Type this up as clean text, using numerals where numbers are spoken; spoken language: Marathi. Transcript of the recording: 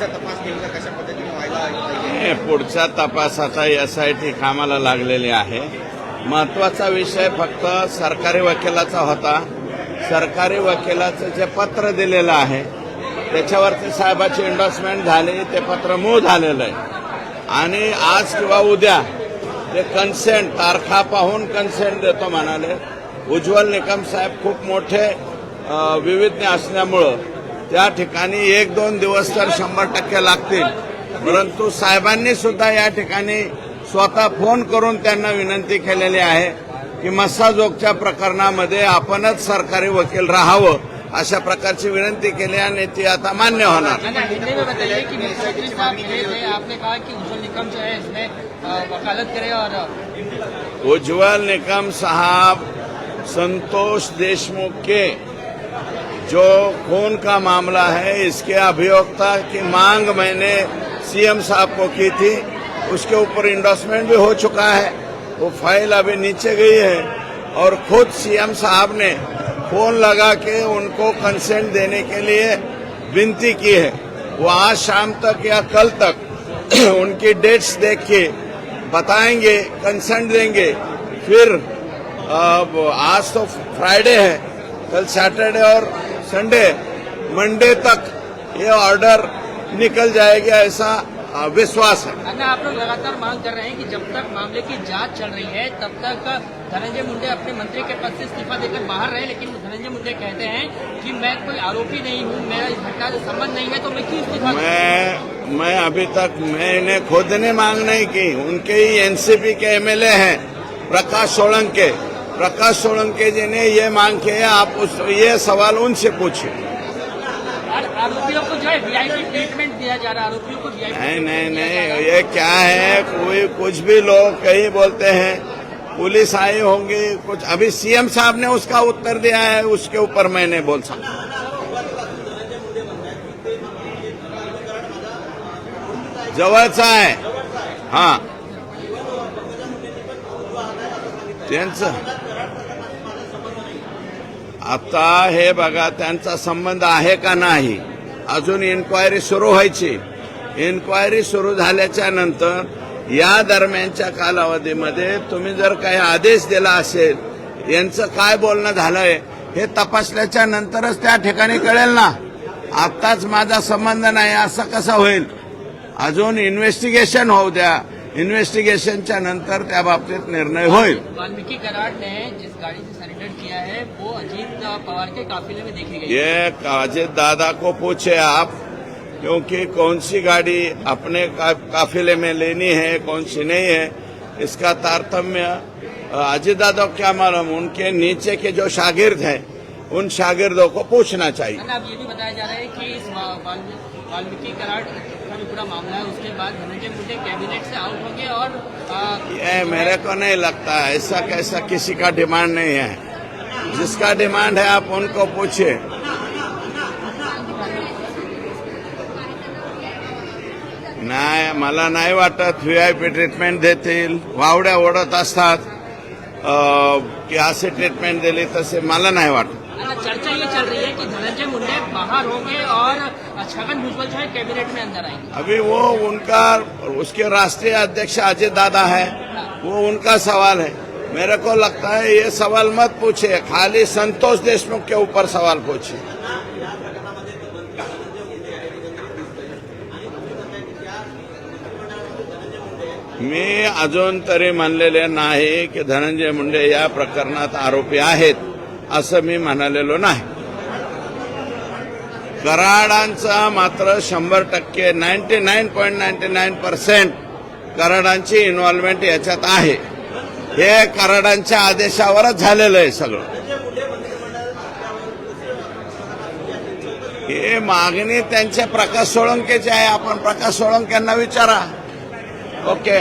पुढचा तपास नेमका कशा पद्धतीने व्हायला पाहिजे? पुढच्या तपासाचा SIT कामाला लागलेली आहे. महत्वाचा विषय फक्त सरकारी वकिलाचा होता. सरकारी वकिलाचं जे पत्र दिलेलं आहे त्याच्यावरती साहेबाची एंडोर्समेंट झाली, ते पत्र मूळ झालेलं आहे आणि आज किंवा उद्या ते कन्सेंट तारखा पाहून कन्सेंट देतो म्हणाले. उज्ज्वल निकम साहेब खूप मोठे विविज्ञ असल्यामुळं त्या ठिकाणी 1-2 दिवस तर 100% लागतील, परंतु साहेबांनी सुद्धा या ठिकाणी स्वतः फोन करून त्यांना विनंती केलेली आहे की मस्साजोगच्या प्रकरणामध्ये आपणच सरकारी वकील राहावं, अशा प्रकारची विनंती केली आणि ती आता मान्य होणार. हिंदी में बताइए कि मुख्यमंत्री साहब मिले थे, आपने कहा कि उज्ज्वल निकम जो है इसमें वकालत करे और उज्ज्वल निकम साहब संतोष देशमुख के जो खून का मामला है इसके अभियोक्ता की मांग मैंने CM साहब को की थी, उसके ऊपर इंडोर्समेंट भी हो चुका है. वो फाइल अभी नीचे गई है और खुद CM साहब ने फोन लगा के उनको कंसेंट देने के लिए विनती की है. वो आज शाम तक या कल तक उनकी डेट्स देख के बताएंगे, कंसेंट देंगे. फिर आज तो फ्राइडे है, कल सैटरडे और संडे, मंडे तक ये ऑर्डर निकल जाएगा, ऐसा विश्वास है. अन्ना, आप लोग लगातार मांग कर रहे हैं कि जब तक मामले की जांच चल रही है तब तक धनंजय मुंडे अपने मंत्री के पद से इस्तीफा देकर बाहर रहे, लेकिन धनंजय मुंडे कहते हैं कि मैं कोई आरोपी नहीं हूं, मेरा इस घटना से संबंध नहीं है, तो मैं क्यों इस्तीफा दूं? मैं अभी तक मैंने खुद ने मांग नहीं की. उनके ही NCP के MLA हैं प्रकाश सोलंके जी ने ये मांग की है. आप ये सवाल उनसे पूछिए. आरोपियों को जो है VIP ट्रीटमेंट दिया जा रहा है, आरोपियों को VIP नहीं, ये क्या है, कोई कुछ भी लोग कहीं बोलते हैं, पुलिस आई होंगी कुछ. अभी CM साहब ने उसका उत्तर दिया है, उसके ऊपर मैं नहीं बोल सकता. जवळचा आहे. हां, त्यांचं आता हे बघा, त्यांचा संबंध आहे का नाही अजून इन्क्वायरी सुरू व्हायची. इन्क्वायरी सुरू झाल्याच्या नंतर या दरम्यानच्या कालावधीमध्ये तुम्ही जर काही आदेश दिला असेल, यांचं काय बोलणं झालंय हे तपासल्याच्या नंतरच त्या ठिकाणी कळेल ना. आताच माझा संबंध नाही असं कसं होईल? अजून इन्व्हेस्टिगेशन होऊ द्या. इन्वेस्टिगेशनच्या नंतर त्या बाबतीत निर्णय होईल. वाल्मीकि कराड ने जिस गाड़ी से सरेंडर किया है वो अजीत पवार के काफिले में देखी गई. ये अजित दादा को पूछे आप, क्योंकि कौन सी गाड़ी अपने काफिले में लेनी है कौन सी नहीं है, इसका तारतम्य अजित दादा को क्या मालूम. उनके नीचे के जो शागिर्द हैं उन शागिर्दों को पूछना चाहिए. अब ये भी बताया जा रहा है कि इस वाल्मीकि कराड का जो पूरा मामला है उसके बाद धनंजय मुंडे कैबिनेट से आउट होंगे और ये मेरे को नहीं लगता. ऐसा कैसा किसी का डिमांड नहीं है. जिसका डिमांड है आप उनको पूछिए. नाही, मला नाही वाटत VIP ट्रीटमेंट देतील. वावड्या ओढत असतात की असे ट्रीटमेंट दिली तसे मला नाही वाटत. चर्चा ये चल रही है कि धनंजय मुंडे बाहर होंगे और छगन भुजबल जो है कैबिनेट में अंदर आएंगे. अभी वो उनका, उसके राष्ट्रीय अध्यक्ष अजित दादा है, वो उनका सवाल है. मेरे को लगता है ये सवाल मत पूछिए, खाली संतोष देशमुख के ऊपर सवाल पूछिए. मी अजून तरी म्हणलेले नाही की धनंजय मुंडे या प्रकरणात आरोपी आहेत, असं मी म्हणालेलो नाही. कराडांचा मात्र 100% 99.99% कराडांची इन्व्हॉल्वमेंट याच्यात आहे. हे कराडांच्या आदेशावरच झालेलं आहे सगळं. हे मागणी त्यांच्या प्रकाश सोळंकेची आहे. आपण प्रकाश सोळंके यांना विचारा. ओके.